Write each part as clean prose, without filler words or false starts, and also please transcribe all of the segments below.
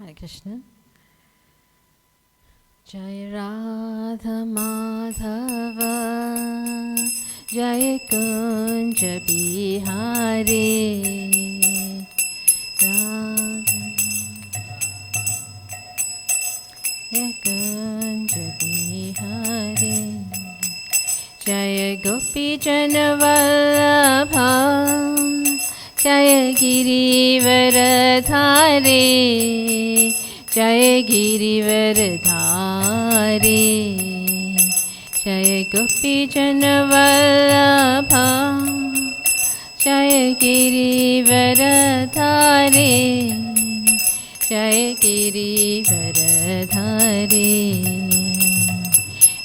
Hare Krishna. Jai Radha Madhava Jai Kunja Bihari Radha Jai Kunja Bihari Jai Gopi Janavallabha Jai Girivaradhari Jai Girivaradhari Jai Gopi Janavallabha Jai Girivaradhari Jai Girivaradhari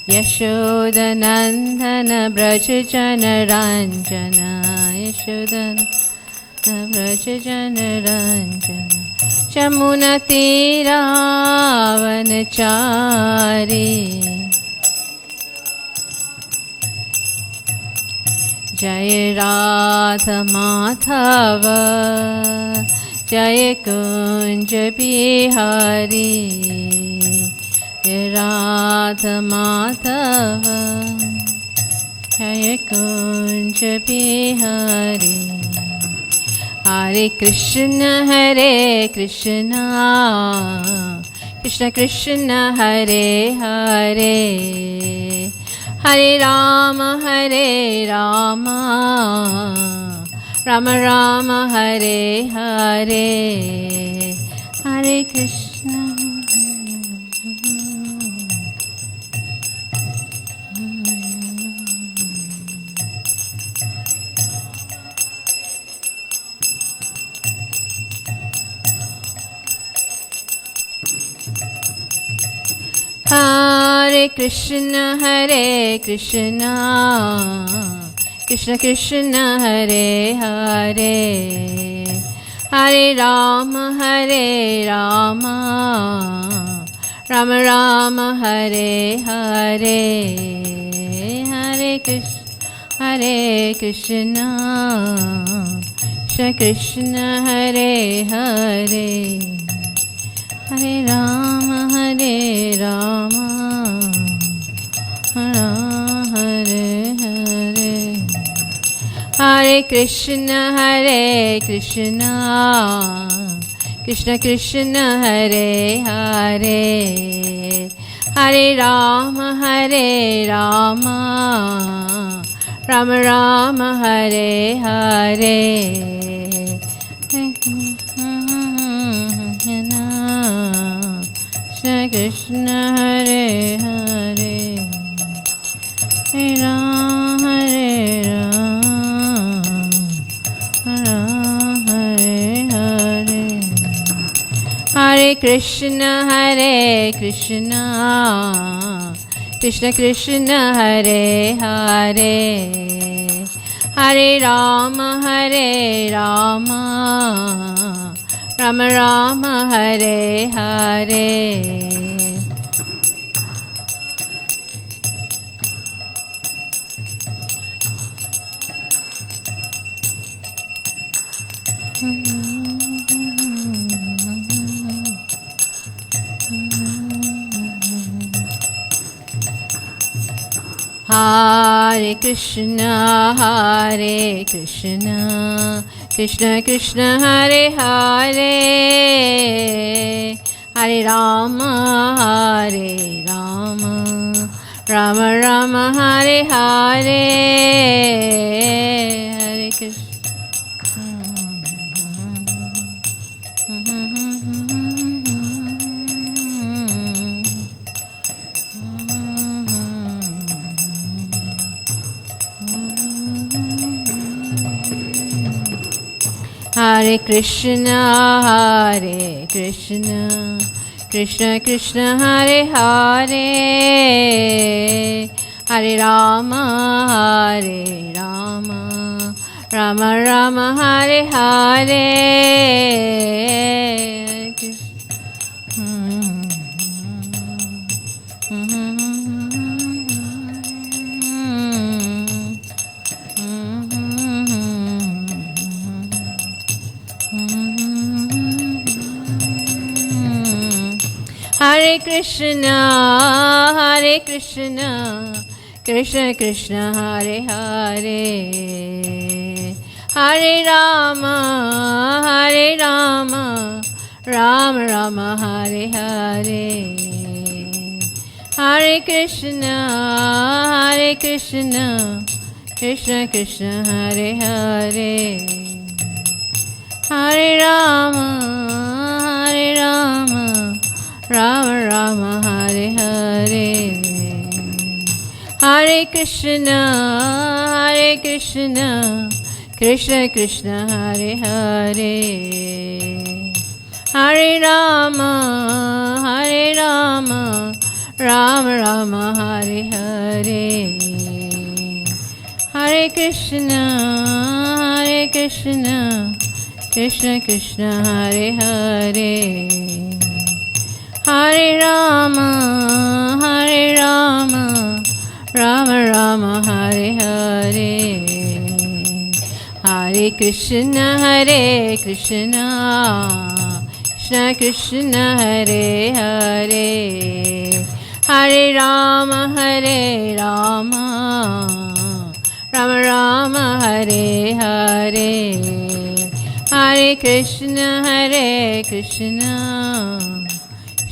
Yashodanandana Brajajana Ranjana Yashodanandana Brajajana Ranjana Jamuna Tiravanachari Jai Radha Madhava Jai Kunja Bihari Jai Radha Madhava Jai Kunja Bihari Hare Krishna Krishna Krishna Hare Hare Hare Rama Rama Rama Hare Hare Hare Krishna Hare Krishna Krishna Krishna Hare Hare Hare Rama Rama Rama Hare Hare Hare Krishna Krishna Krishna Hare Hare Hare Rama Rama Hare Hare Hare Krishna Krishna Krishna Hare Hare Hare Rama Rama Rama Hare Hare Krishna Hare Hare Hare Rama Hare Hare Hare Krishna Krishna Krishna Hare Hare Hare Rama Rama Rama Hare Hare Hare Krishna Krishna Krishna Hare Hare Hare Rama Rama Rama Hare Hare Hare Krishna Hare Krishna Krishna Krishna Hare Hare Hare Rama Rama Rama Hare Hare Hare Krishna, Hare Krishna, Krishna Krishna, Hare Hare, Hare Rama, Hare Rama, Rama Rama, Hare Hare, Hare Krishna, Hare Krishna, Krishna Krishna, Hare Hare, Hare Rama, Hare Rama, Rama Rama, Hare Hare, Hare Krishna, Hare Krishna, Krishna Krishna, Hare Hare, Hare Rama, Hare Rama, Rama Rama, Hare Hare, Hare Krishna, Hare Krishna, Krishna Krishna, Hare Hare, Hare Rama, Hare Rama, Rama Rama, Hare Hare, Hare Krishna, Hare Krishna, Krishna Krishna, Hare Hare, Hare Rama, Hare Rama, Rama Rama, Hare Hare, Hare Krishna, Hare Krishna,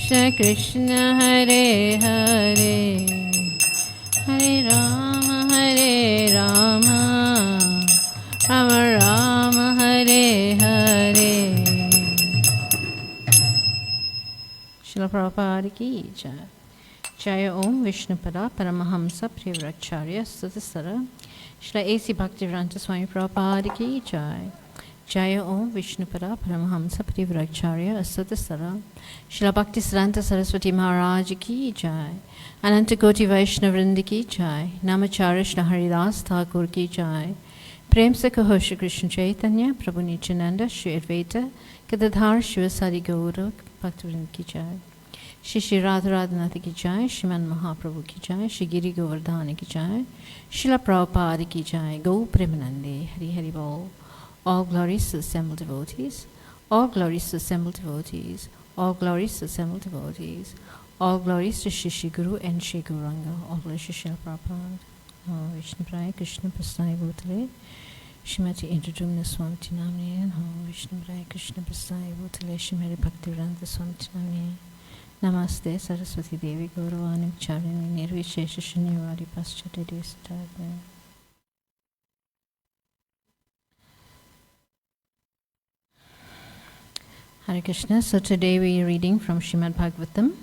Krishna Krishna, Hare Hare, Hare Rama, Hare Rama, Rama Rama, Hare Hare. Srila Prabhupada ki jai. Jaya Om Vishnupada Paramahamsa Privracharya Sudasara. Srila A.C. Bhaktivedanta Swami Prabhupada ki jai. Jaya Om Vishnupada Paramahamsa Privracharya Sudasara. Srila Bhaktisiddhanta Saraswati Maharaj ki jai. Ananta Koti Vaishnavrinda ki jai. Namacharya Shri Haridas Thakur ki jai. Prem se kaho Shri Krishna Chaitanya Prabhu Nityananda Shri Advaita Gadadhar Shivasari Gaura Bhaktivinoda ki jai. Shri Shri Radharadhanath ki jai. Shriman Mahaprabhu ki jai. Shri Giri Govardhana ki jai. Srila Prabhupada ki jai. Go Premanande Hari Hari Bol. All glories to assembled devotees. All glories to assembled devotees. All glories to assembled devotees. All glories to Shri Shri Guru and Shri Gauranga. All glories to Srila Prabhupada. Om Vishnu Praya Krishna Prasthaya Bhutale Shrimati Indradumna Swami Namne. Om Vishnu Praya Krishna Prasthaya Bhutale Shrimati Bhaktivedanta Swami Namne. Namaste Saraswati Devi Gauravani Charini Nirvishesha Shunyavari Paschati Desatagna. Hare Krishna. So today we are reading from Srimad Bhagavatam,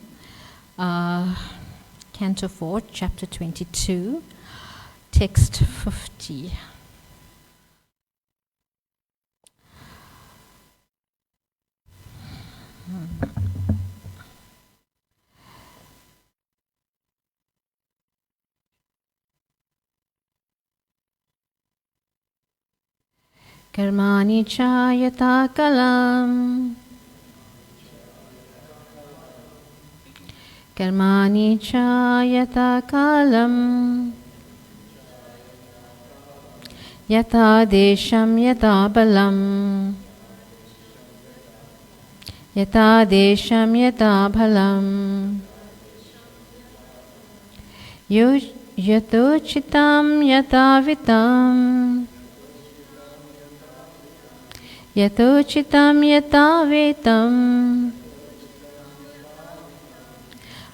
Canto 4, Chapter 22, Text 50. Karmani chayata kalam. Karmani chayata kalam. Yata desham yata balam. Yata desham yata balam. Yato chitam yata vitam. Yato chitam yata vitam.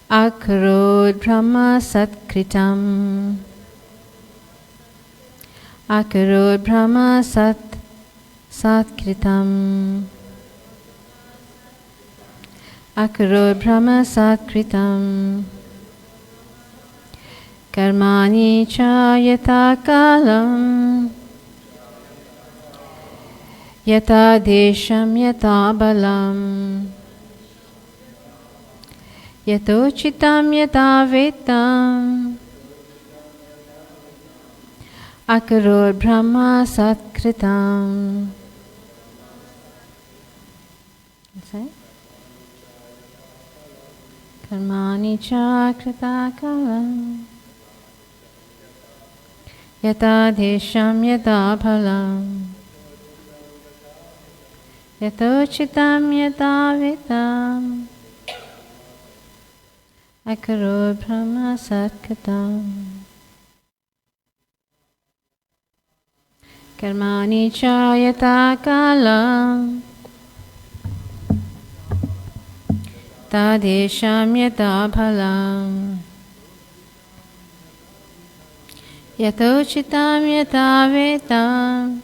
Akarod Brahma Satkritam. Akarod Brahma Satkritam. Akarod Brahma Satkritam. Karmani chayata kalam. Yata desham yata balam. Yato chitam yata vetam. Akaror Brahma Satkritam. Karmani chakrita kalam. Yata desham yata bhalam. Yato chitam yata vetam. Akarod Brahma Satkatam. Karmani Chayata Kalam Tadesham Yata Bhalam Yatochitam Yata Vetam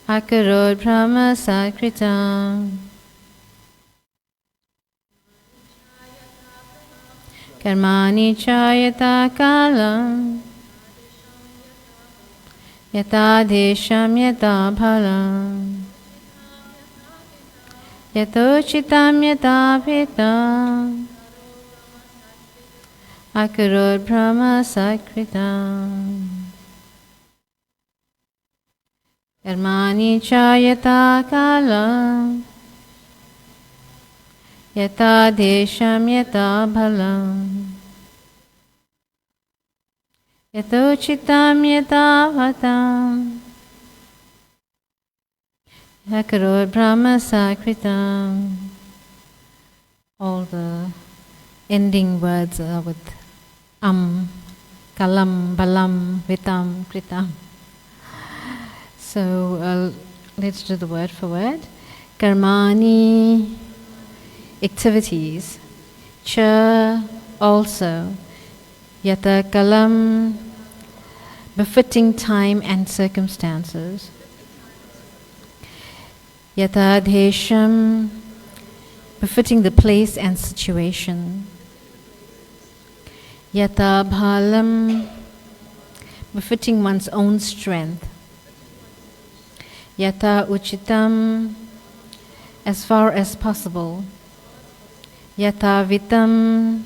Akarod Brahma Sakritam. Karmani Chayata Kalam Yata Desham Yata Bhalam Yatochitam Yata Vetam Akarod Brahma Sakritam. Karmani Chayata Kalam Yata Desham Yata Bhalam Yatochitam Yata Vatam Akarod Brahma Sakritam. All the ending words are with kalam, balam, vitam, kritam. So let's do the word for word. Karmani, activities. Cha, also. Yata kalam, befitting time and circumstances. Yata desham, befitting the place and situation. Yata bhalam, befitting one's own strength. Yata uchitam, as far as possible. Yata vitam,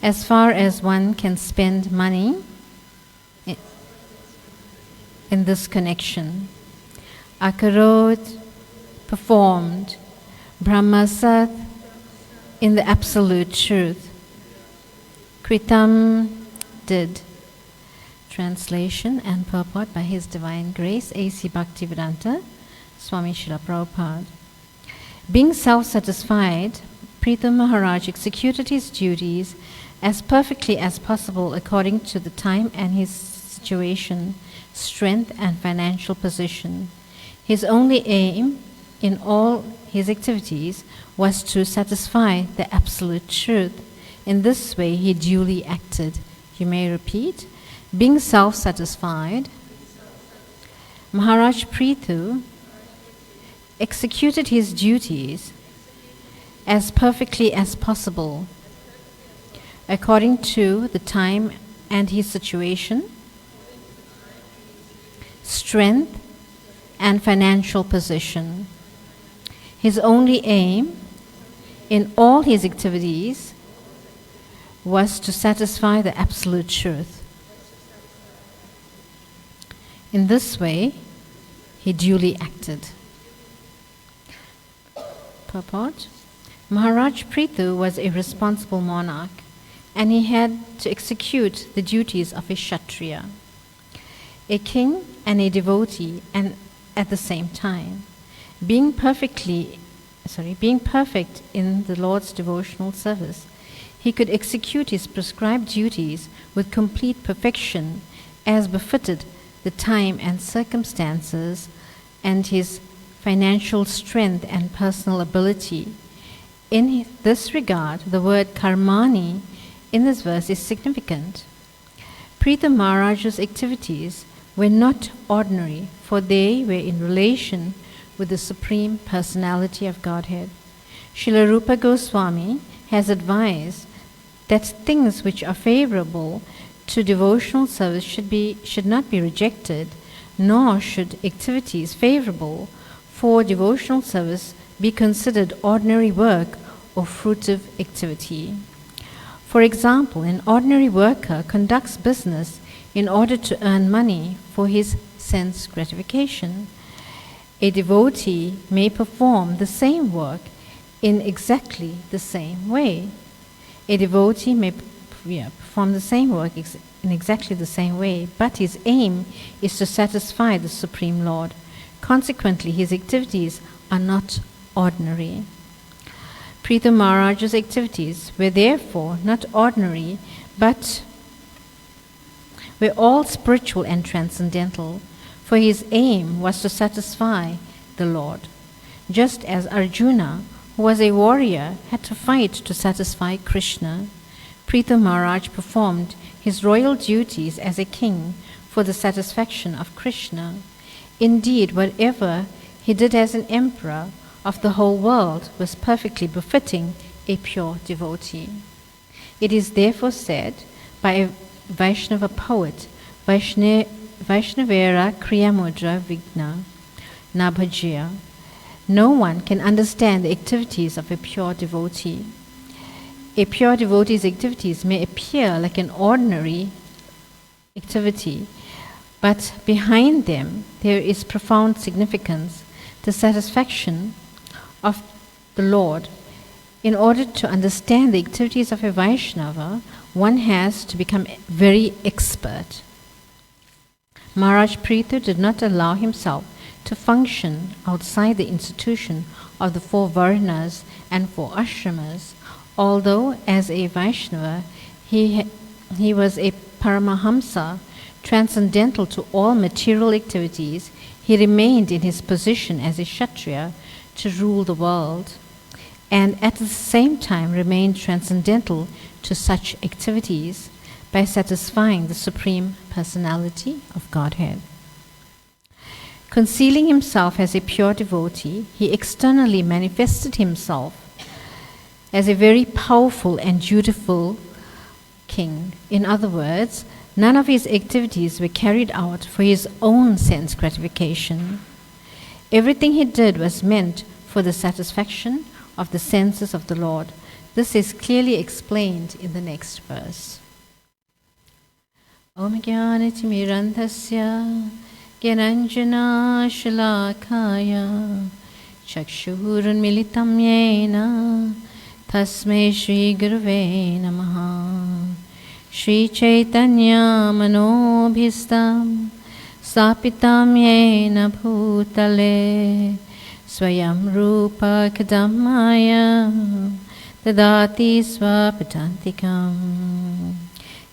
as far as one can spend money in this connection. Akarod, performed. Brahmasat, in the absolute truth. Kritam, did. Translation and purport by His Divine Grace, A.C. Bhaktivedanta Swami Srila Prabhupada. Being self-satisfied, Pritham Maharaj executed his duties as perfectly as possible according to the time and his situation, strength and financial position. His only aim in all his activities was to satisfy the absolute truth. In this way he duly acted. You may repeat. Being self-satisfied, Maharaj Prithu executed his duties as perfectly as possible, according to the time and his situation, strength and financial position. His only aim in all his activities was to satisfy the absolute truth. In this way, he duly acted. Purport. Maharaj Prithu was a responsible monarch, and he had to execute the duties of a Kshatriya, a king and a devotee, and at the same time. Being perfect in the Lord's devotional service, he could execute his prescribed duties with complete perfection as befitted the time and circumstances and his financial strength and personal ability. In this regard, the word karmani in this verse is significant. Pritham Maharaj's activities were not ordinary, for they were in relation with the Supreme Personality of Godhead. Srila Rupa Goswami has advised that things which are favorable to devotional service should not be rejected, nor should activities favorable for devotional service be considered ordinary work or fruitive activity. For example, an ordinary worker conducts business in order to earn money for his sense gratification. A devotee may perform the same work in exactly the same way. A devotee may perform the same work in exactly the same way, but his aim is to satisfy the Supreme Lord. Consequently, his activities are not ordinary. Prithu Maharaj's activities were therefore not ordinary, but were all spiritual and transcendental, for his aim was to satisfy the Lord. Just as Arjuna, who was a warrior, had to fight to satisfy Krishna, Prithu Maharaj performed his royal duties as a king for the satisfaction of Krishna. Indeed, whatever he did as an emperor of the whole world was perfectly befitting a pure devotee. It is therefore said by a Vaishnava poet, Vaishnavera Kriyamudra Vigna Nabhajya, no one can understand the activities of a pure devotee. A pure devotee's activities may appear like an ordinary activity, but behind them there is profound significance, the satisfaction of the Lord. In order to understand the activities of a Vaishnava, one has to become very expert. Maharaj Prithu did not allow himself to function outside the institution of the 4 Varnas and 4 ashramas, although as a Vaishnava he was a Paramahamsa, transcendental to all material activities. He remained in his position as a Kshatriya to rule the world, and at the same time remained transcendental to such activities by satisfying the Supreme Personality of Godhead. Concealing himself as a pure devotee, he externally manifested himself as a very powerful and dutiful king. In other words, none of his activities were carried out for his own sense gratification. Everything he did was meant for the satisfaction of the senses of the Lord. This is clearly explained in the next verse. Om Jnanatimirandhasya Gyananjana Shalakaya Chakshurunmilitam Yena Tasmai Shri Gurave Namaha. Shri Chaitanya Manobhistam Sapitam Yena Bhutale Swayam Rupa Kadamaya Dadati Swapatantikam.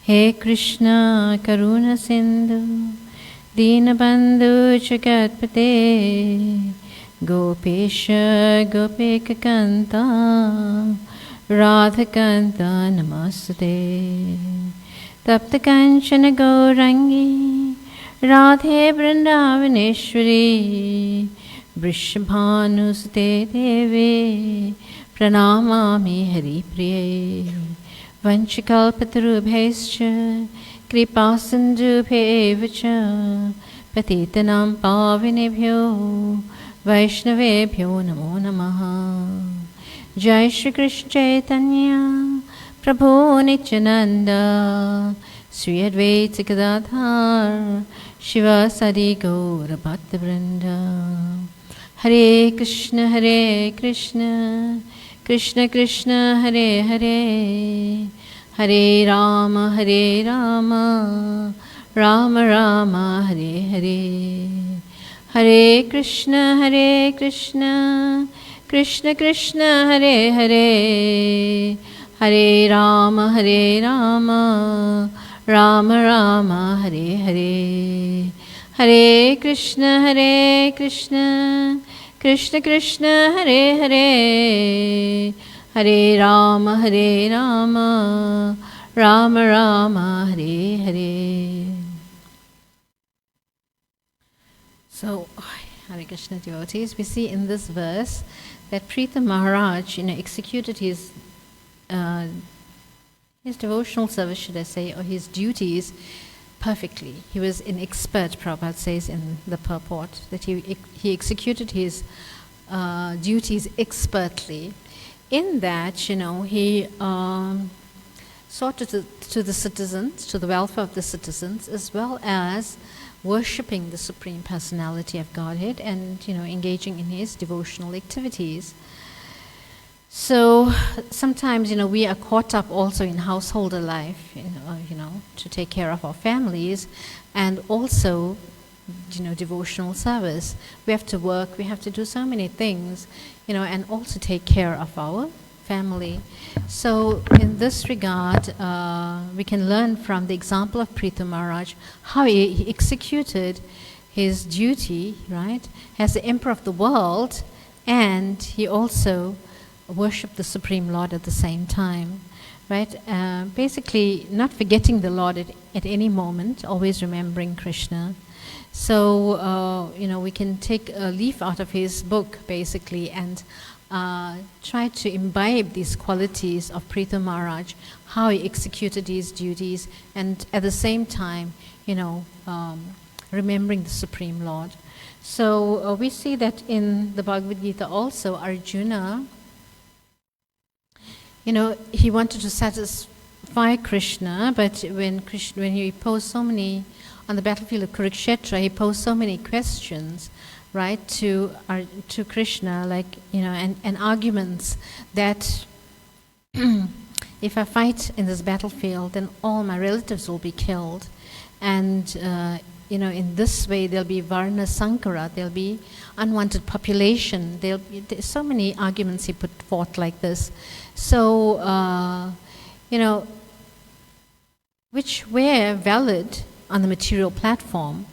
He Krishna Karuna Sindhu Dinabandhu Jagatpate Gopesha Gopika Kanta Radhakanta Namaste. Tapta Kanchana Gaurangi Radhe Vrindavaneshwari Vrishabhanusate Deve Pranamami Hari Priye. Vanchakalpatarubhaischa Kripasindhubhevacha Patitanam Pavinebhyo Vaishnavebhyo Namo Namaha. Jai Shri Krishna Chaitanya Prabhu Nityananda Sri Advaita Gadadhar Shiva Sadi Gaura Bhakta Vrinda. Hare Krishna Krishna Krishna Hare Hare Hare Rama Rama Rama Hare Hare. Hare Krishna Krishna Krishna Hare Hare Hare Rama Rama Rama Hare Hare. Hare Krishna Krishna Krishna Hare Hare Hare Rama Rama Rama Hare Hare. So, Hare Krishna devotees, we see in this verse that Prithu Maharaj, executed his devotional service, should I say, or his duties perfectly. He was an expert, Prabhupada says in the purport, that he executed his duties expertly. In that, he sought to the citizens, to the welfare of the citizens, as well as worshipping the Supreme Personality of Godhead and, engaging in his devotional activities. So sometimes, we are caught up also in householder life, to take care of our families, and also, devotional service. We have to work, we have to do so many things, and also take care of our family. So in this regard, we can learn from the example of Prithu Maharaj how he executed his duty, right, as the emperor of the world, and he also worshipped the Supreme Lord at the same time, right? Basically, not forgetting the Lord at any moment, always remembering Krishna. So, we can take a leaf out of his book, basically, and try to imbibe these qualities of Prithu Maharaj, how he executed his duties, and at the same time, remembering the Supreme Lord. So we see that in the Bhagavad Gita also, Arjuna, he wanted to satisfy Krishna, but when he posed so many, on the battlefield of Kurukshetra, he posed so many questions, right, to Krishna, like, and arguments that if I fight in this battlefield, then all my relatives will be killed. And, in this way, there'll be Varna Sankara, there'll be unwanted population. There's so many arguments he put forth like this. So, which were valid on the material platform,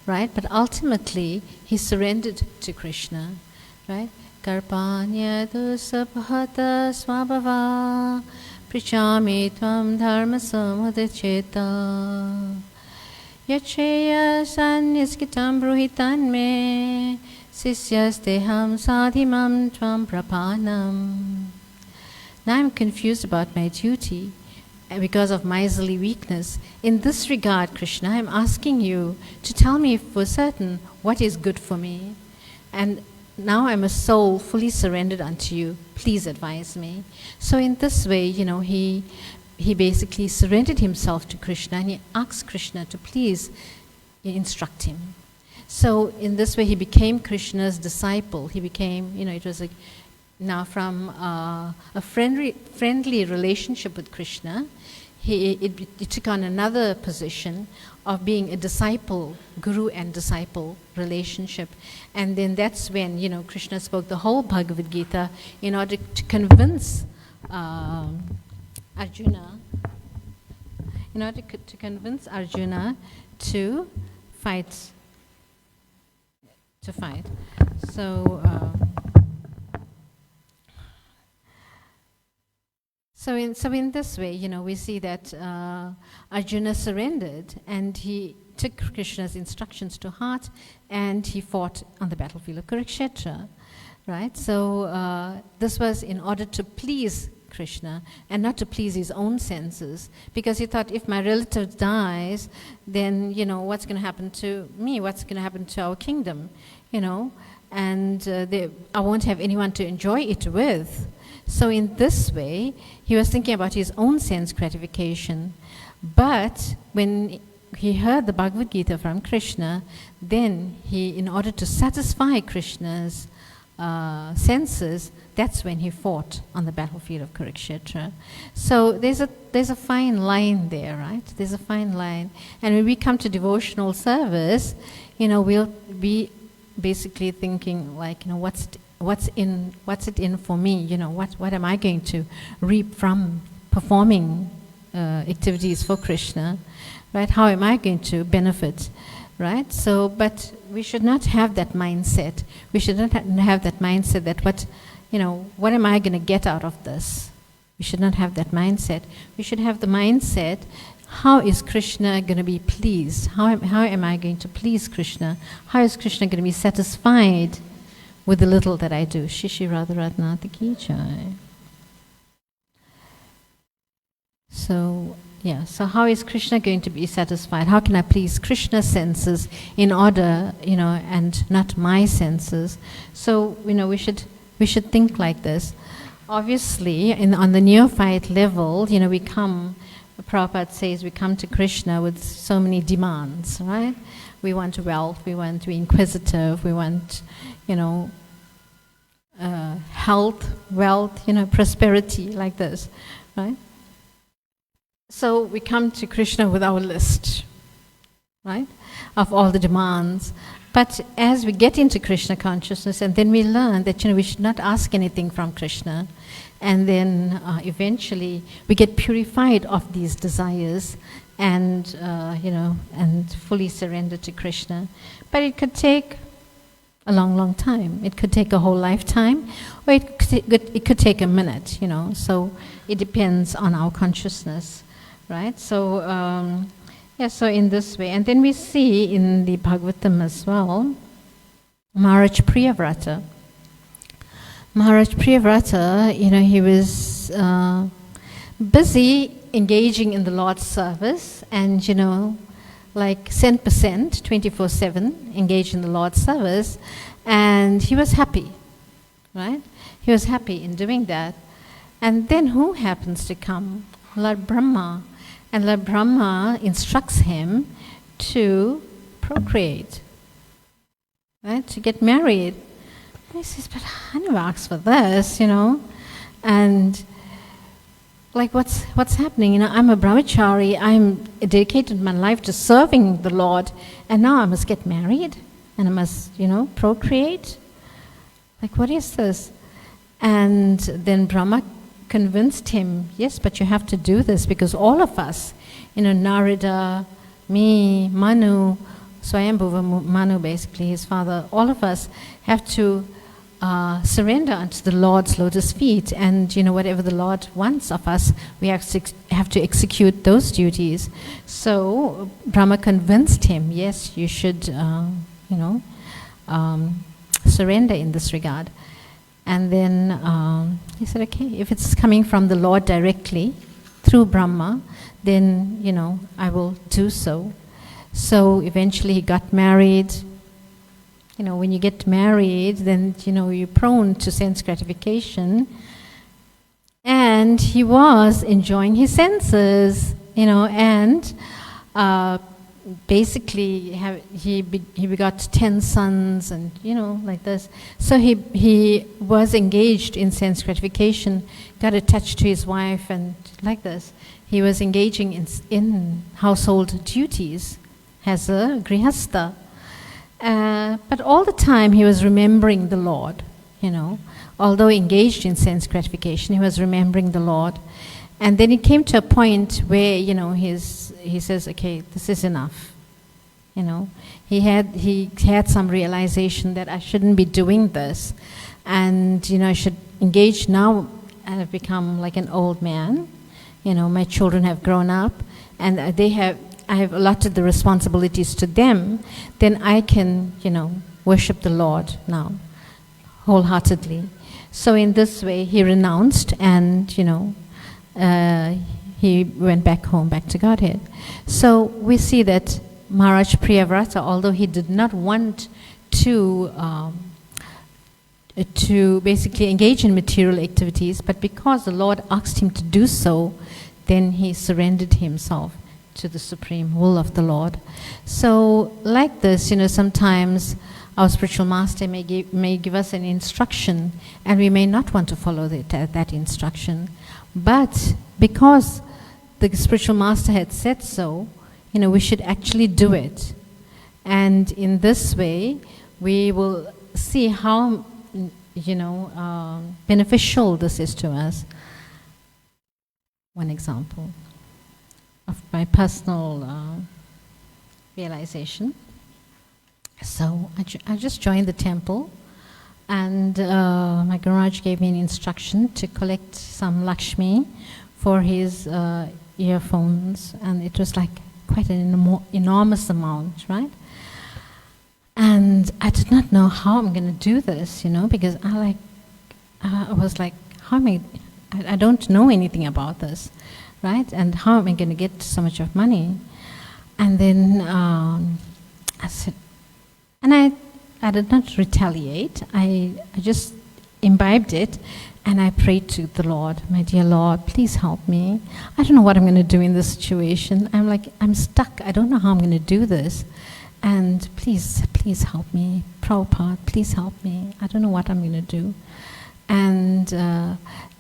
right? But ultimately, he surrendered to Krishna, right? Karpanya dusabhata swabhava prichami tvam dharma samudacheta yacheya sanniskitam bruhitan me sisyasteham sadhimam tvam prapanam. Now I'm confused about my duty because of miserly weakness. In this regard, Krishna, I'm asking you to tell me for certain what is good for me. And now I'm a soul fully surrendered unto you. Please advise me. So in this way, he basically surrendered himself to Krishna, and he asked Krishna to please instruct him. So in this way, he became Krishna's disciple. He became, it was like now from a friendly relationship with Krishna, it took on another position of being a disciple, guru and disciple relationship. And then that's when, Krishna spoke the whole Bhagavad Gita in order to convince Arjuna, to fight. So in this way, we see that Arjuna surrendered, and he took Krishna's instructions to heart, and he fought on the battlefield of Kurukshetra, right? So this was in order to please Krishna and not to please his own senses, because he thought, if my relative dies, then, what's going to happen to me? What's going to happen to our kingdom? And I won't have anyone to enjoy it with. So in this way, he was thinking about his own sense gratification. But when he heard the Bhagavad Gita from Krishna, then he, in order to satisfy Krishna's senses, that's when he fought on the battlefield of Kurukshetra. So there's a fine line there, right? There's a fine line. And when we come to devotional service, we'll be basically thinking like, what's it in for me? What am I going to reap from performing activities for Krishna, right? How am I going to benefit, right? So, but we should not have that mindset. We should not have that mindset that what am I going to get out of this? We should not have that mindset. We should have the mindset, how is Krishna going to be pleased? How am I going to please Krishna? How is Krishna going to be satisfied with the little that I do? Shishi Radharatnata Ki Jai. So how is Krishna going to be satisfied? How can I please Krishna's senses in order, and not my senses? So, we should think like this. Obviously, on the neophyte level, Prabhupada says we come to Krishna with so many demands, right? We want wealth, we want to be inquisitive, we want, health, wealth, prosperity, like this, right? So we come to Krishna with our list, right, of all the demands. But as we get into Krishna consciousness, and then we learn that we should not ask anything from Krishna. And then eventually we get purified of these desires and, and fully surrender to Krishna. But it could take a long, long time. It could take a whole lifetime, or it could take a minute, So it depends on our consciousness, right? So, so in this way. And then we see in the Bhagavatam as well, Maharaj Priyavrata. Maharaj Priyavrata, he was busy engaging in the Lord's service and, like 100%, 24/7, engaged in the Lord's service, and he was happy, right? He was happy in doing that. And then who happens to come? Lord Brahma. And Lord Brahma instructs him to procreate, right? To get married. And he says, but I never asked for this, And like, what's happening? I'm a brahmachari. I'm dedicated my life to serving the Lord, and now I must get married, and I must, procreate. Like, what is this? And then Brahma convinced him, yes, but you have to do this because all of us, Narada, me, Manu, Swayambhuva Manu, basically his father, all of us have to surrender unto the Lord's lotus feet, and whatever the Lord wants of us, we have to execute those duties. So Brahma convinced him, yes, you should, surrender in this regard. And then he said, okay, if it's coming from the Lord directly through Brahma, then I will do so. So eventually he got married. When you get married, then, you're prone to sense gratification. And he was enjoying his senses, and basically he begot 10 sons and, like this. So he was engaged in sense gratification, got attached to his wife and like this. He was engaging in household duties as a grihastha. But all the time he was remembering the Lord, Although engaged in sense gratification, he was remembering the Lord. And then it came to a point where, he says, okay, this is enough. He had some realization that I shouldn't be doing this. And, I should engage now. And I've become like an old man. My children have grown up and I have allotted the responsibilities to them, then I can, worship the Lord now, wholeheartedly. So in this way, he renounced and, he went back home, back to Godhead. So we see that Maharaj Priyavrata, although he did not want to basically engage in material activities, but because the Lord asked him to do so, then he surrendered himself to the supreme will of the Lord. So like this, sometimes our spiritual master may give us an instruction and we may not want to follow that instruction. But because the spiritual master had said so, we should actually do it. And in this way, we will see how, beneficial this is to us. One example of my personal realization. So I just joined the temple, and my Gururaj gave me an instruction to collect some Lakshmi for his earphones, and it was like quite an enormous amount, right? And I did not know how I'm going to do this, because I was like, I don't know anything about this, right? And how am I going to get so much of money? And then I said, and I did not retaliate. I just imbibed it, and I prayed to the Lord, my dear Lord, please help me. I don't know what I'm going to do in this situation. I'm stuck. I don't know how I'm going to do this. And please help me. Prabhupada, please help me. I don't know what I'm going to do. And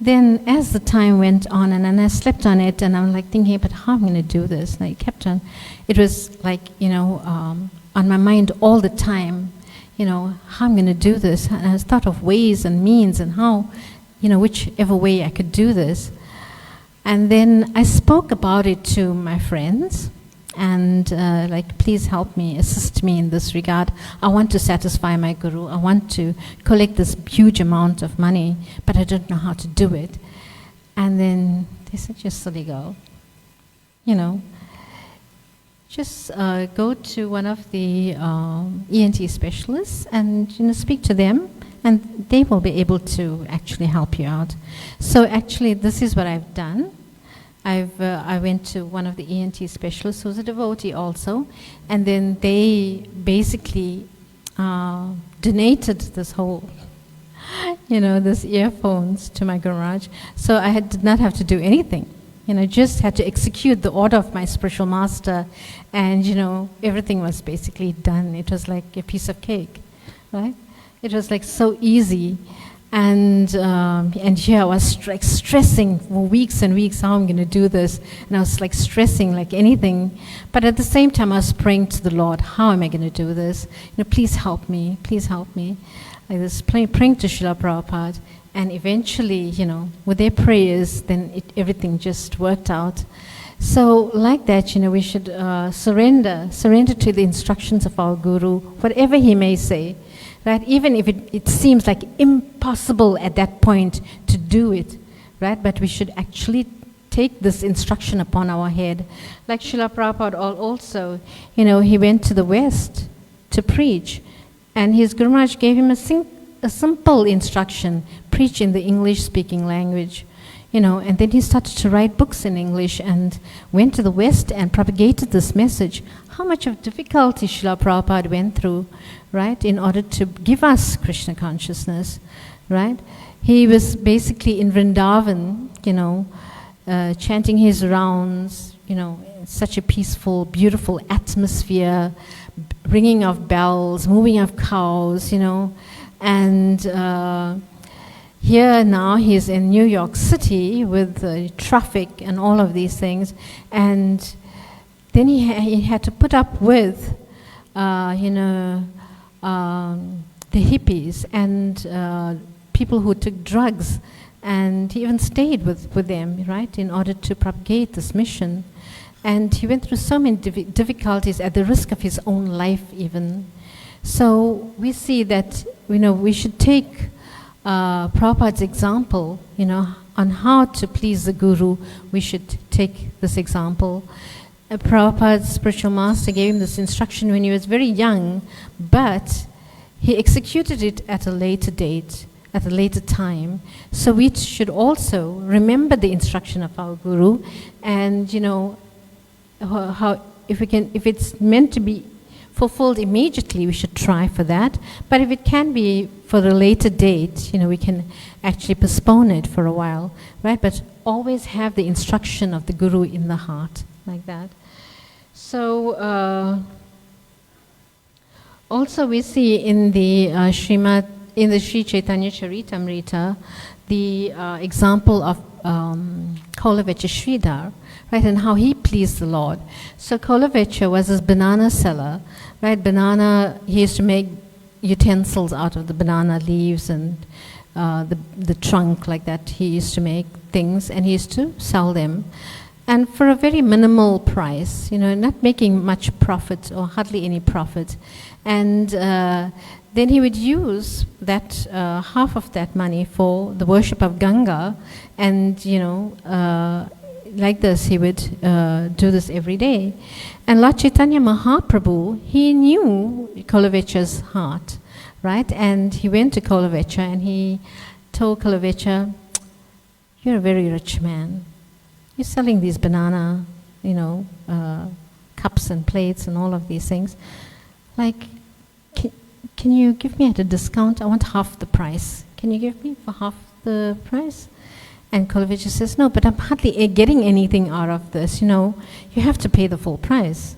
then as the time went on, and I slept on it, and I'm like thinking, but how am I going to do this? And I kept on. It was like, on my mind all the time, how I'm going to do this. And I thought of ways and means and how whichever way I could do this. And then I spoke about it to my friends, and please help me, assist me in this regard. I want to satisfy my guru. I want to collect this huge amount of money, but I don't know how to do it. And then they said, "You silly girl, just go to one of the ENT specialists and speak to them, and they will be able to actually help you out." So actually, this is what I've done. I went to one of the ENT specialists who's a devotee also, and then they basically donated this whole, this earphones to my garage. So I did not have to do anything. Just had to execute the order of my spiritual master, and everything was basically done. It was like a piece of cake, right? It was like so easy. And here I was stressing for weeks and weeks how I'm going to do this, and I was like stressing like anything. But at the same time, I was praying to the Lord, how am I going to do this? Please help me, please help me. I was praying to Srila Prabhupada, and eventually, with their prayers, then everything just worked out. So like that, we should surrender to the instructions of our Guru, whatever he may say. Right? Even if it seems like impossible at that point to do it, right? But we should actually take this instruction upon our head. Like Srila Prabhupada also, he went to the West to preach, and his Guru Maharaj gave him a simple instruction: preach in the English-speaking language. And then he started to write books in English and went to the West and propagated this message. How much of difficulty Srila Prabhupada went through, right, in order to give us Krishna consciousness, right? He was basically in Vrindavan, chanting his rounds, such a peaceful, beautiful atmosphere, ringing of bells, moving of cows, and here now he's in New York City with traffic and all of these things, and then he had to put up with, the hippies and people who took drugs, and he even stayed with them, right, in order to propagate this mission. And he went through so many difficulties at the risk of his own life even. So we see that, we should take Prabhupada's example, on how to please the Guru. We should take this example. Prabhupada's spiritual master gave him this instruction when he was very young, but he executed it at a later date, at a later time. So we should also remember the instruction of our Guru, and how if it's meant to be fulfilled immediately, we should try for that. But if it can be for a later date, we can actually postpone it for a while, right? But always have the instruction of the Guru in the heart, like that. So also we see in the Srimad, in the Sri Chaitanya Charitamrita, the example of Kaulavecha Sridhar, right, and how he pleased the Lord. So Kaulavecha was this banana seller, right? He used to make utensils out of the banana leaves and the trunk, like that. He used to make things, and he used to sell them, and for a very minimal price, not making much profit or hardly any profit. And then he would use that half of that money for the worship of Ganga, and like this, he would do this every day. And Lord Chaitanya Mahaprabhu, he knew Kaulavecha's heart, right? And he went to Kaulavecha and he told Kaulavecha, "You're a very rich man. You're selling these banana, cups and plates and all of these things. Like, can you give me at a discount? I want half the price. Can you give me for half the price?" And Kaulavecha says, "No, but I'm hardly getting anything out of this, you have to pay the full price."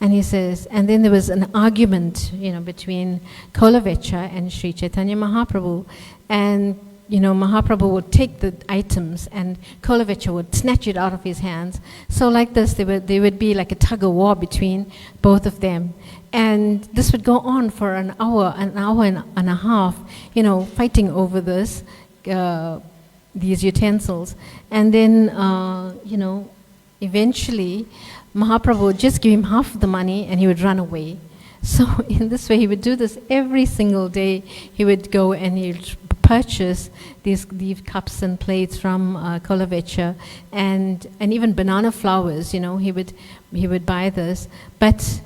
And he says, and then there was an argument, between Kaulavecha and Sri Chaitanya Mahaprabhu. And, Mahaprabhu would take the items and Kaulavecha would snatch it out of his hands. So like this, there would be like a tug of war between both of them. And this would go on for an hour and a half, fighting over this. these utensils. And then, eventually, Mahaprabhu would just give him half of the money and he would run away. So in this way, he would do this every single day. He would go and he would purchase these cups and plates from Kolavecha, and even banana flowers. He would buy this, but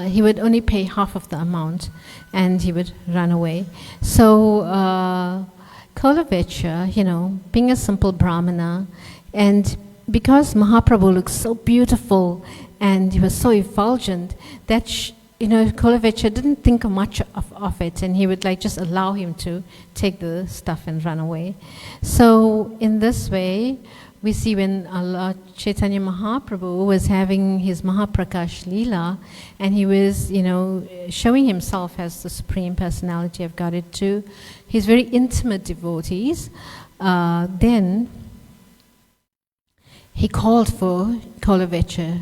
he would only pay half of the amount, and he would run away. So Kolavecha, being a simple Brahmana, and because Mahaprabhu looked so beautiful and he was so effulgent, that Kolavecha didn't think much of it, and he would just allow him to take the stuff and run away. So in this way, we see when Lord Chaitanya Mahaprabhu was having his Mahaprakash Leela, and he was, showing himself as the Supreme Personality of Godhead to his very intimate devotees, then he called for Kolavecha.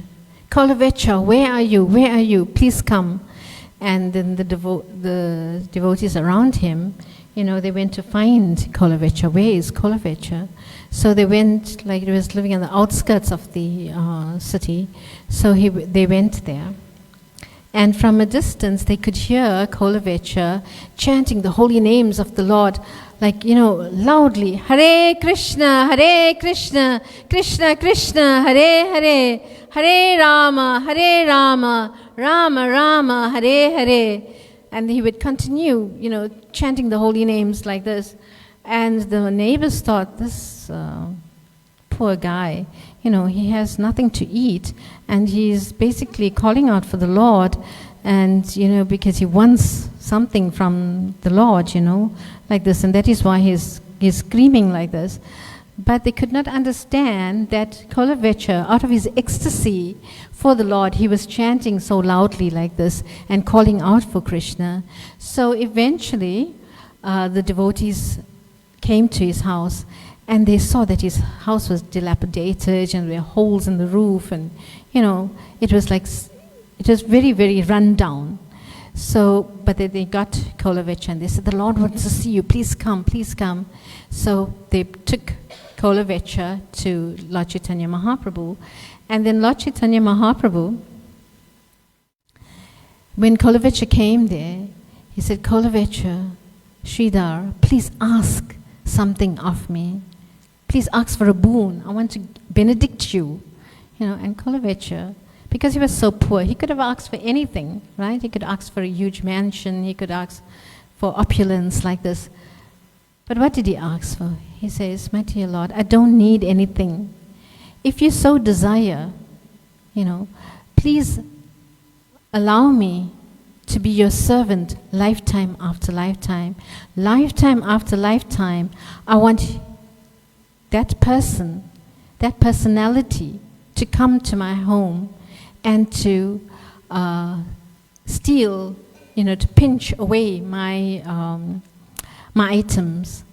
Kolavecha, where are you? Where are you? Please come. And then the devotees around him, they went to find Kolavecha. Where is Kolavecha? So they went, he was living on the outskirts of the city. So they went there. And from a distance, they could hear Kolavecha chanting the holy names of the Lord, loudly. Hare Krishna, Krishna Krishna, Hare Hare, Hare Rama, Rama Rama, Hare Hare. And he would continue, chanting the holy names like this. And the neighbors thought, this poor guy, he has nothing to eat, and he's basically calling out for the Lord, and, because he wants something from the Lord, like this, and that is why he's screaming like this. But they could not understand that Kolavecha, out of his ecstasy for the Lord, he was chanting so loudly like this and calling out for Krishna. So eventually, the devotees came to his house, and they saw that his house was dilapidated, and there were holes in the roof, and it was very, very run down. So, but they got Kolavecha, and they said, the Lord wants to see you, please come, please come. So they took Kolavecha to Lord Chaitanya Mahaprabhu, and then Lord Chaitanya Mahaprabhu, when Kolavecha came there, he said, Kolavecha, Sridhar, please ask something of me. Please ask for a boon. I want to benedict you. And Kolavecha, because he was so poor, he could have asked for anything, right? He could ask for a huge mansion, he could ask for opulence like this. But what did he ask for? He says, my dear Lord, I don't need anything. If you so desire, please allow me to be your servant lifetime after lifetime. Lifetime after lifetime, I want that person, that personality to come to my home and to steal, to pinch away my items.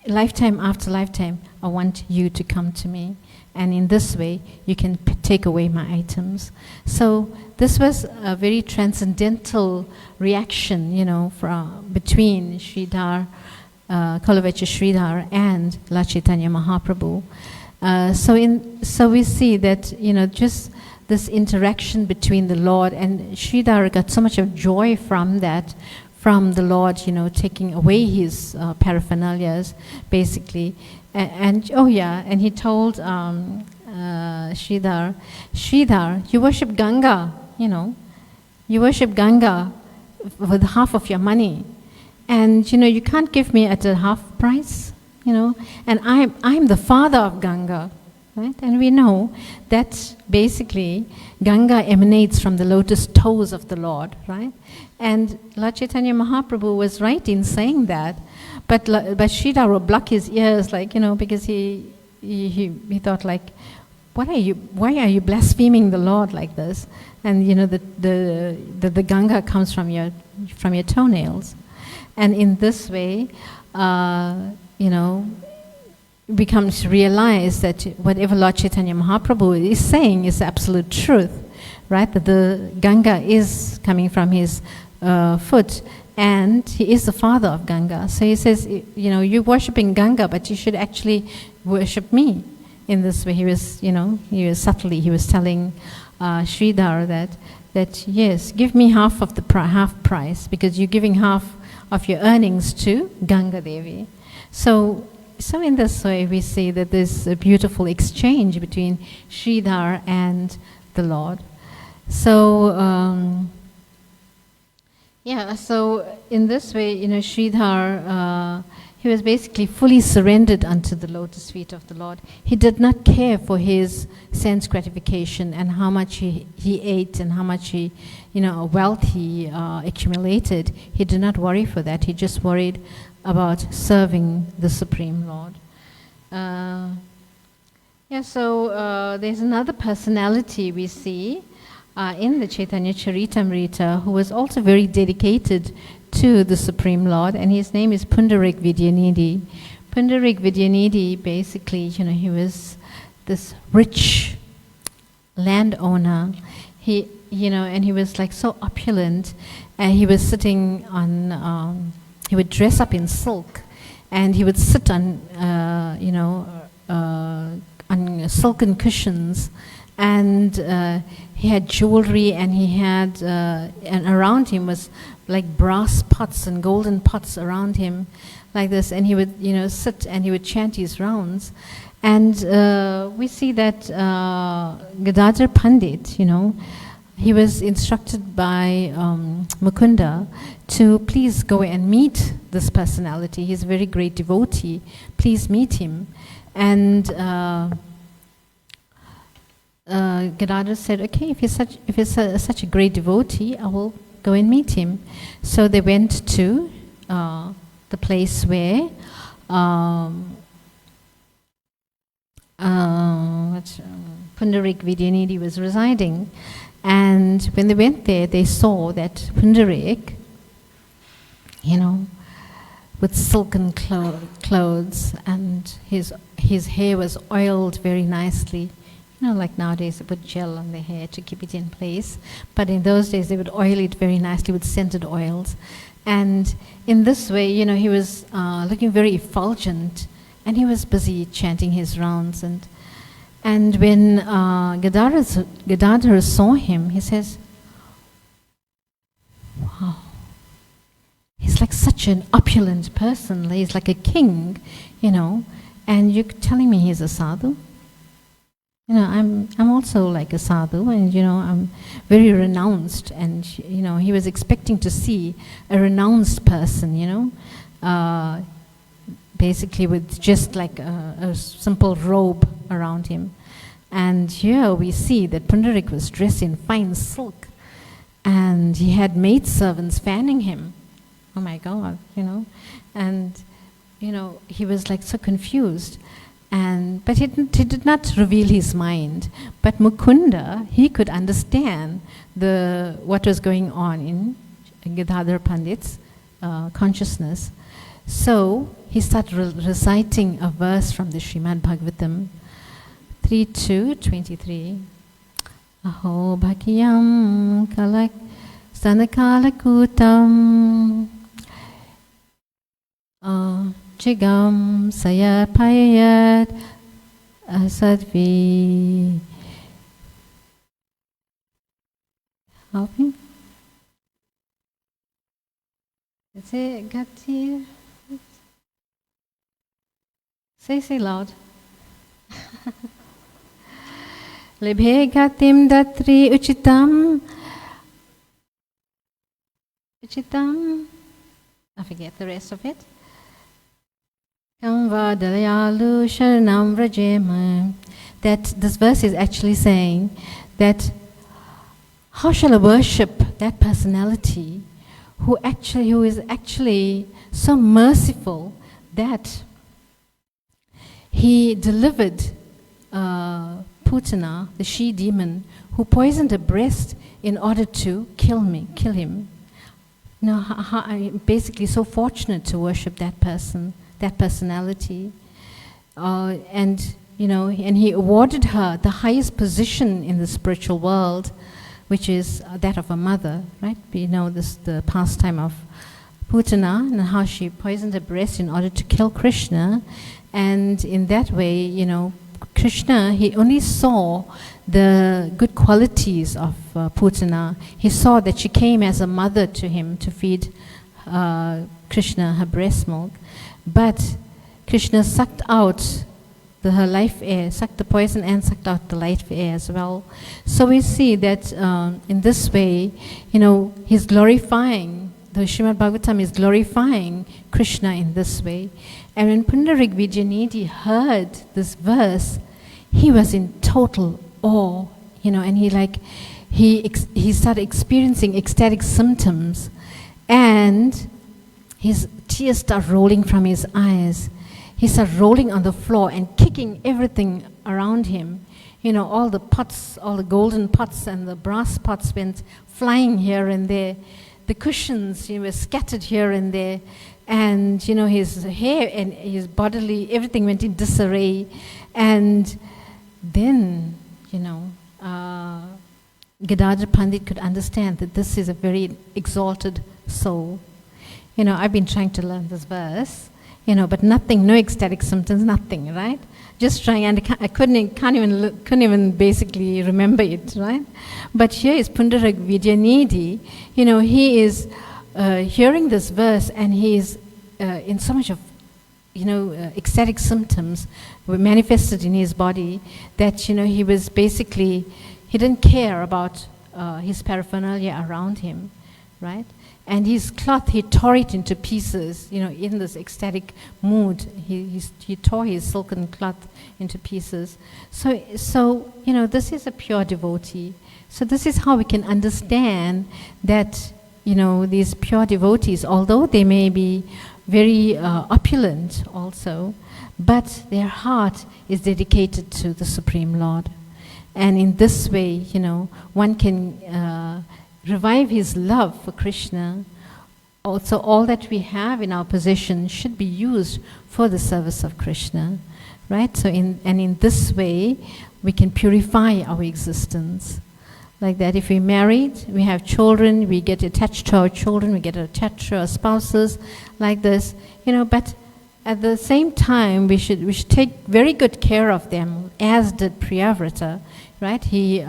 Lifetime after lifetime, I want you to come to me. And in this way, you can take away my items. So this was a very transcendental reaction, between Sridhar, Kolavecha Sridhar and Lord Chaitanya Mahaprabhu. So we see that, just this interaction between the Lord and Sridhar got so much of joy from that, from the Lord, taking away his paraphernalias, basically. And he told Sridhar, you worship Ganga, you worship Ganga with half of your money. And, you can't give me at a half price, and I'm the father of Ganga, right? And we know that basically Ganga emanates from the lotus toes of the Lord, right? And Lord Chaitanya Mahaprabhu was right in saying that, but Sridhar would block his ears, because he thought why are you blaspheming the Lord like this? And the Ganga comes from your toenails. And in this way, becomes realized that whatever Lord Chaitanya Mahaprabhu is saying is absolute truth, right? That the Ganga is coming from his foot, and he is the father of Ganga. So he says, you know, you're worshipping Ganga, but you should actually worship me. In this way, he was telling Sridhar that yes, give me half of the half price, because you're giving half of your earnings to Rangadevi. So in this way, we see that there's a beautiful exchange between Sridhar and the Lord. So so in this way, you know, Sridhar, he was basically fully surrendered unto the lotus feet of the Lord. He did not care for his sense gratification and how much he ate and how much wealth he accumulated. He did not worry for that. He just worried about serving the Supreme Lord. There's another personality we see in the Chaitanya Charitamrita who was also very dedicated to the Supreme Lord, and his name is Pundarik Vidyanidhi. Pundarik Vidyanidhi, basically, you know, he was this rich landowner. He, you know, and he was like so opulent, and he was sitting on, he would dress up in silk, and he would sit on, on silken cushions, and he had jewelry, and he had, and around him was like brass pots and golden pots around him, like this, and he would, you know, sit and he would chant his rounds. And we see that Gadadhar Pandit, you know, he was instructed by Mukunda to please go and meet this personality. He's a very great devotee. Please meet him. And Gadadhar said, okay, if he's such a great devotee, I will go and meet him. So they went to the place where Pundarik Vidyanidhi was residing. And when they went there, they saw that Pundarik, you know, with silken clothes, and his hair was oiled very nicely. You know, like nowadays they put gel on their hair to keep it in place. But in those days they would oil it very nicely with scented oils. And in this way, you know, he was looking very effulgent, and he was busy chanting his rounds. And when Gadadhar saw him, he says, wow, he's like such an opulent person. He's like a king, you know, and you're telling me he's a sadhu? You know, I'm also like a sadhu, and, you know, I'm very renounced. And, you know, he was expecting to see a renounced person, you know, basically with just like a simple robe around him. And here we see that Pundarik was dressed in fine silk, and he had maidservants fanning him. Oh my God, you know. And, you know, he was like so confused. But he did not reveal his mind. But Mukunda, he could understand what was going on in Gadadhar Pandit's consciousness. So he started reciting a verse from the Srimad Bhagavatam, 3:2-23. Aho bhakyam kalak stanakalakutam Chigam sayapayat asadvi. Helping? Is it Gati? Say loud. Libhe gatim datri uchitam. Uchitam. I forget the rest of it. That this verse is actually saying that how shall I worship that personality who is actually so merciful that he delivered Putana, the she-demon, who poisoned her breast in order to kill him. You know, I'm basically so fortunate to worship that person, that personality, and you know, and he awarded her the highest position in the spiritual world, which is that of a mother, right? We know this, the pastime of Putana and how she poisoned her breast in order to kill Krishna. And in that way, Krishna, he only saw the good qualities of Putana. He saw that she came as a mother to him to feed Krishna her breast milk. But Krishna sucked out her life air, sucked the poison and sucked out the life air as well. So we see that in this way, he's glorifying, the Srimad Bhagavatam is glorifying Krishna in this way. And when Pundarik Vijayanidhi heard this verse, he was in total awe, and he started experiencing ecstatic symptoms, and his tears started rolling from his eyes. He started rolling on the floor and kicking everything around him. All the pots, all the golden pots and the brass pots went flying here and there. The cushions were scattered here and there. And, his hair and his bodily, everything went in disarray. And then, Gadadhar Pandit could understand that this is a very exalted soul. I've been trying to learn this verse, but nothing, no ecstatic symptoms, nothing, right? Just trying, and I couldn't even basically remember it, right? But here is Pundarik Vijayanidhi, he is hearing this verse, and he is in so much of, ecstatic symptoms were manifested in his body that, he was basically, he didn't care about his paraphernalia around him, right? And his cloth, he tore it into pieces, in this ecstatic mood. He tore his silken cloth into pieces. So this is a pure devotee. So this is how we can understand that, these pure devotees, although they may be very opulent also, but their heart is dedicated to the Supreme Lord. And in this way, one can revive his love for Krishna. Also, all that we have in our possession should be used for the service of Krishna, right? So, in this way, we can purify our existence. Like that, if we're married, we have children, we get attached to our children, we get attached to our spouses, like this, But at the same time, we should take very good care of them, as did Priyavrata, right? He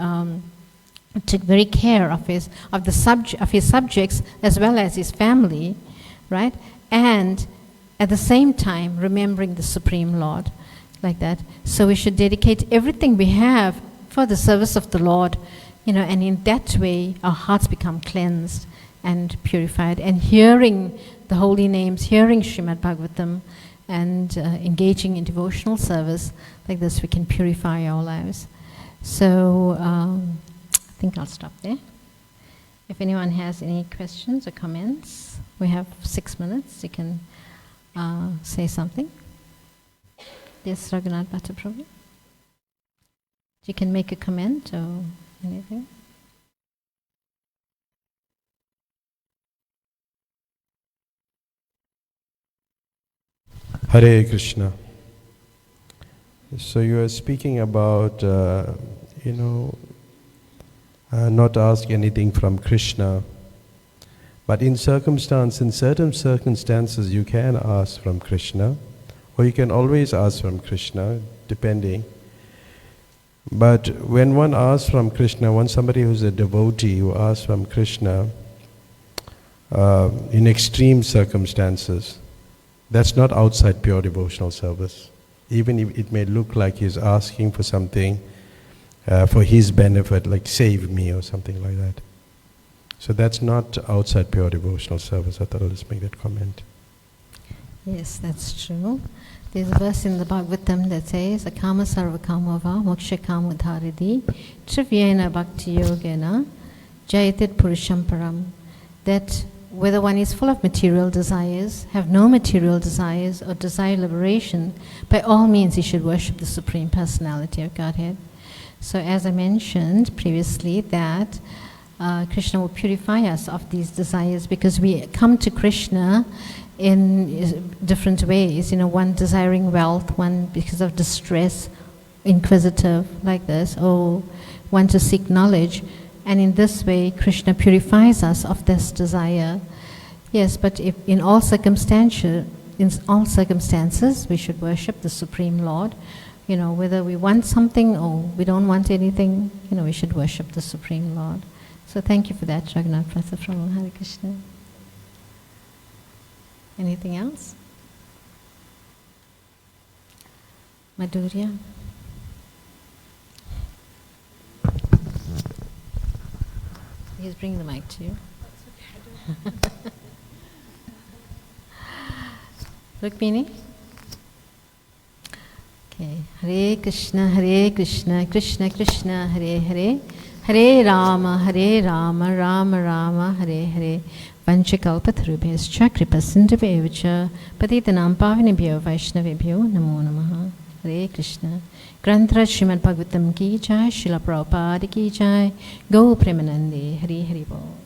took very care of his subjects as well as his family, right? And at the same time, remembering the Supreme Lord, like that. So we should dedicate everything we have for the service of the Lord, and in that way, our hearts become cleansed and purified. And hearing the holy names, hearing Srimad Bhagavatam, and engaging in devotional service, like this, we can purify our lives. So I think I'll stop there. If anyone has any questions or comments, we have 6 minutes. You can say something. Yes, Raghunath Bhatta Prabhu. You can make a comment or anything. Hare Krishna. So you are speaking about, not ask anything from Krishna. But in certain circumstances you can ask from Krishna, or you can always ask from Krishna, depending. But when one asks from Krishna, somebody who's a devotee who asks from Krishna in extreme circumstances, that's not outside pure devotional service. Even if it may look like he's asking for something for his benefit, like save me or something like that. So that's not outside pure devotional service. I thought I'll just make that comment. Yes, that's true. There's a verse in the Bhagavatam that says, Akama sarva kamava moksha kamudharidi trivyena bhakti yogena jayatit purusham param. That whether one is full of material desires, have no material desires, or desire liberation, by all means he should worship the Supreme Personality of Godhead. So as I mentioned previously, that Krishna will purify us of these desires, because we come to Krishna in different ways. One desiring wealth, one because of distress, inquisitive, like this, or one to seek knowledge. And in this way, Krishna purifies us of this desire. Yes, but if in all circumstances, we should worship the Supreme Lord. You know, whether we want something or we don't want anything, you know, we should worship the Supreme Lord. So thank you for that, Jagannath Prasad from Hare Krishna. Anything else? Madhurya? He's bringing the mic to you. Rukmini? Okay. Hare Krishna, Krishna Krishna, Hare Hare, Hare Rama, Rama Rama, Hare Hare. Vanchakalpatarubhyascha kripasindhubhyo patitanam pavanebhyo vaishnavebhyo namo namaha. Hare Krishna. Granthra Srimad Bhagavatam ki jai, Srila Prabhupada ki jai, Go Premanande, Hari Hari Bol.